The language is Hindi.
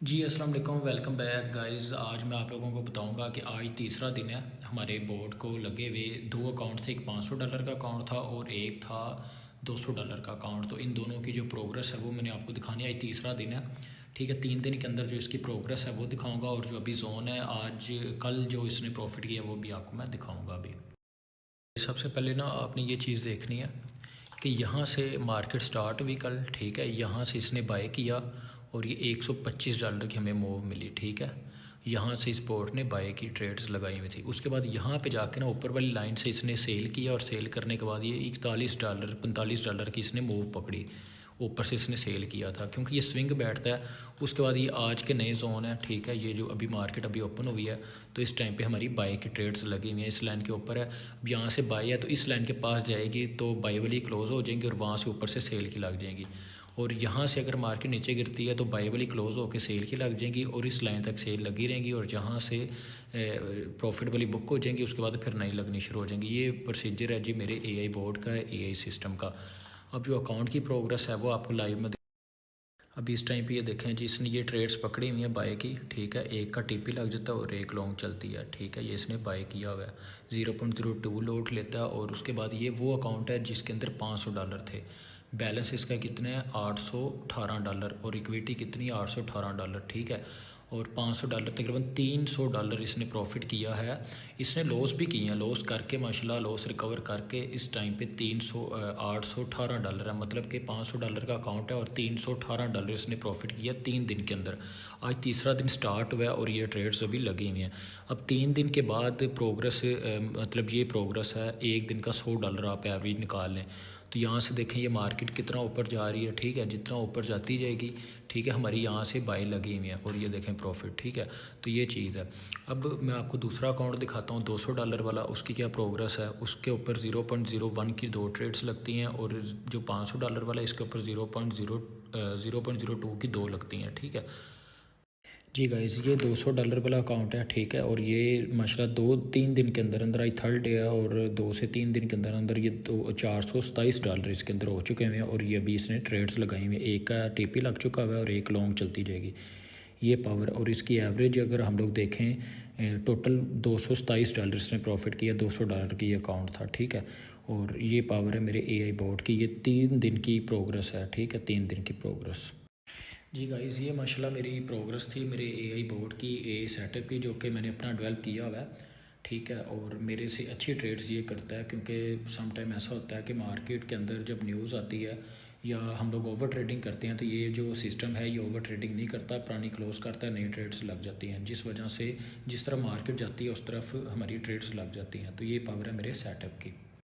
जी अस्सलाम वालेकुम, वेलकम बैक गाइस। आज मैं आप लोगों को बताऊंगा कि आज तीसरा दिन है हमारे बोर्ड को लगे हुए। दो अकाउंट थे, एक $500 का अकाउंट था और एक था $200 का अकाउंट। तो इन दोनों की जो प्रोग्रेस है वो मैंने आपको दिखानी है। आज तीसरा दिन है, ठीक है। 3 दिन के अंदर जो इसकी प्रोग्रेस है वो दिखाऊंगा, और जो अभी जोन है आज कल जो इसने प्रॉफिट किया वो भी आपको मैं दिखाऊँगा अभी। सबसे पहले ना आपने ये चीज़ देखनी है कि यहाँ से मार्केट स्टार्ट हुई कल, ठीक है। यहाँ से इसने बाय किया और ये $125 की हमें मूव मिली, ठीक है। यहाँ से इस पोर्ट ने बाय की ट्रेड्स लगाई हुई थी। उसके बाद यहाँ पे जाके ना ऊपर वाली लाइन से इसने सेल किया, और सेल करने के बाद ये $41 $45 की इसने मूव पकड़ी। ऊपर से इसने सेल किया था क्योंकि ये स्विंग बैठता है। उसके बाद ये आज के नए जोन है, ठीक है। ये जो अभी मार्केट अभी ओपन हुई है तो इस टाइम पे हमारी बाय की ट्रेड्स लगी हुई हैं। इस लाइन के ऊपर है, अब यहाँ से बाय है तो इस लाइन के पास जाएगी तो बाय वाली क्लोज़ हो जाएंगी और वहाँ से ऊपर से सेल की लग जाएंगी। और यहाँ से अगर मार्केट नीचे गिरती है तो बाय वाली क्लोज़ होकर सेल की लग जाएंगी और इस लाइन तक सेल लगी रहेंगी, और जहाँ से प्रॉफिट वाली बुक हो जाएंगी उसके बाद फिर नई लगनी शुरू हो जाएंगी। ये प्रोसीजर है जी मेरे एआई बोर्ड का, एआई सिस्टम का। अब जो अकाउंट की प्रोग्रेस है वो आपको लाइव में अभी इस टाइम पे ये देखें जी, इसने ये ट्रेड्स पकड़ी हुई हैं बाय की, ठीक है। एक का टीपी लग जाता है और एक लॉन्ग चलती है, ठीक है। ये इसने बाय किया हुआ है, 0.02 लोड लेता है। और उसके बाद ये वो अकाउंट है जिसके अंदर $500 थे। बैलेंस इसका कितना है, $818, और इक्विटी कितनी है, $818, ठीक है। और $500 तकरीबन $300 इसने प्रॉफिट किया है। इसने लॉस भी किए हैं, लॉस करके माशाल्लाह लॉस रिकवर करके इस टाइम पे $818 है, मतलब कि $500 का अकाउंट है और $318 इसने प्रॉफिट किया 3 दिन के अंदर। आज तीसरा दिन स्टार्ट हुआ है और ये ट्रेड्स अभी लगी हुई हैं। अब 3 दिन के बाद प्रोग्रेस मतलब ये प्रोग्रेस है, एक दिन का $100 आप एवरेज निकाल लें। तो यहाँ से देखें ये मार्केट कितना ऊपर जा रही है, ठीक है। जितना ऊपर जाती जाएगी, ठीक है, हमारी यहाँ से बाई लगी हुई है और ये देखें प्रॉफिट, ठीक है। तो ये चीज़ है। अब मैं आपको दूसरा अकाउंट दिखाता हूँ $200 वाला, उसकी क्या प्रोग्रेस है। उसके ऊपर 0.01 की 2 ट्रेड्स लगती हैं, और जो $500 वाला है इसके ऊपर 0.02 की 2 लगती हैं, ठीक है जी गाइस। ये $200 वाला अकाउंट है, ठीक है। और ये माशाल्लाह 2-3 दिन के अंदर अंदर, आज थर्ड डे है, और 2 से 3 दिन के अंदर अंदर ये $427 इसके अंदर हो चुके हैं। और ये अभी इसने ट्रेड्स लगाई हुई हैं, एक का टीपी लग चुका हुआ है और एक लॉन्ग चलती जाएगी। ये पावर और इसकी एवरेज अगर हम लोग देखें, टोटल $227 इसने प्रॉफिट किया, $200 की अकाउंट था, ठीक है। और ये पावर है मेरे एआई बोर्ड की। ये 3 दिन की प्रोग्रेस है, ठीक है, 3 दिन की प्रोग्रेस। जी गाइस, ये माशाल्लाह मेरी प्रोग्रेस थी मेरे एआई बोर्ड की, ए सेटअप की, जो कि मैंने अपना डेवलप किया हुआ है, ठीक है। और मेरे से अच्छी ट्रेड्स ये करता है, क्योंकि सम टाइम ऐसा होता है कि मार्केट के अंदर जब न्यूज़ आती है या हम लोग ओवर ट्रेडिंग करते हैं तो ये जो सिस्टम है ये ओवर ट्रेडिंग नहीं करता, पुरानी क्लोज करता है, नई ट्रेड्स लग जाती हैं, जिस वजह से जिस तरह मार्केट जाती है उस तरफ हमारी ट्रेड्स लग जाती हैं। तो ये पावर है मेरे सेटअप की।